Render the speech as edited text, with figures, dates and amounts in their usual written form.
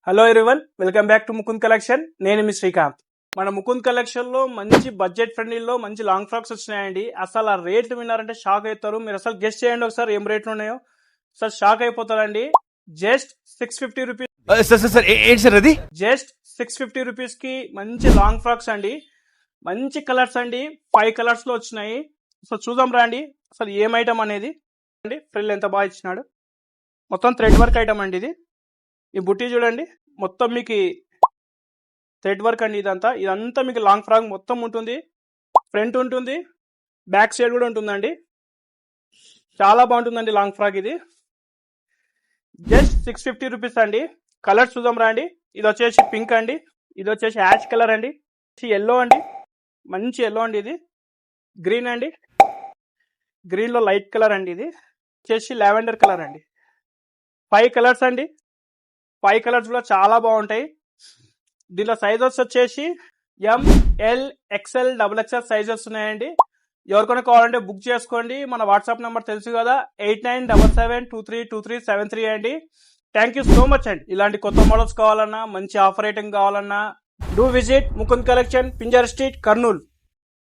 Hello everyone, welcome back to Mukund collection. నేను మీ శ్రీకాంత్. మన Mukund collection లో మంచి బడ్జెట్ ఫ్రెండ్లీలో మంచి లాంగ్ ఫ్రాక్స్ వచ్చినాయండి. అసలు ఆ రేట్లు విన్నారంటే షాక్ అవుతారు. మీరు అసలు గెస్ట్ చేయండి ఒకసారి ఏం రేట్లు ఉన్నాయో. సార్ షాక్ అయిపోతారండి. Just 650 rupees. సార్ అది జస్ట్ 650 రూపీస్ కి మంచి లాంగ్ ఫ్రాక్స్ అండి. మంచి కలర్స్ అండి. 5 కలర్స్ లో వచ్చినాయి. సో చూద్దాం రండి అసలు ఏం ఐటమ్ అనేది. అండి ఫ్రిల్ ఎంత బాగా ఇచ్చినాడు. మొత్తం థ్రెడ్ వర్క్ ఐటమ్ అండి ఇది. ఈ బుట్టి చూడండి, మొత్తం మీకు థ్రెడ్ వర్క్ అండి. ఇదంతా మీకు లాంగ్ ఫ్రాక్ మొత్తం ఉంటుంది. ఫ్రంట్ ఉంటుంది, బ్యాక్ సైడ్ కూడా ఉంటుందండి. చాలా బాగుంటుందండి లాంగ్ ఫ్రాక్ ఇది. జస్ట్ 650 రూపీస్ అండి. కలర్స్ చూద్దాం రండి. ఇది వచ్చేసి పింక్ అండి, ఇది వచ్చేసి యాష్ కలర్ అండి, ఎల్లో అండి, మంచి ఎల్లో అండి, ఇది గ్రీన్ అండి, గ్రీన్ లో లైట్ కలర్ అండి, ఇది వచ్చేసి లావెండర్ కలర్ అండి. 5 కలర్స్ అండి. 5 కలర్స్ కూడా చాలా బాగుంటాయి. దీంట్లో సైజెస్ వచ్చేసి ML XL XXL సైజెస్ ఉన్నాయండి. ఎవరికైనా కావాలంటే బుక్ చేసుకోండి. మన వాట్సాప్ నెంబర్ తెలుసు కదా, 8977232373 అండి. థ్యాంక్ యూ సో మచ్ అండి. ఇలాంటి కొత్త మోడల్స్ కావాలన్నా, మంచి ఆఫర్ ఐటమ్ కావాలన్నా do visit Mukund collection, Pinjar street, Kurnool.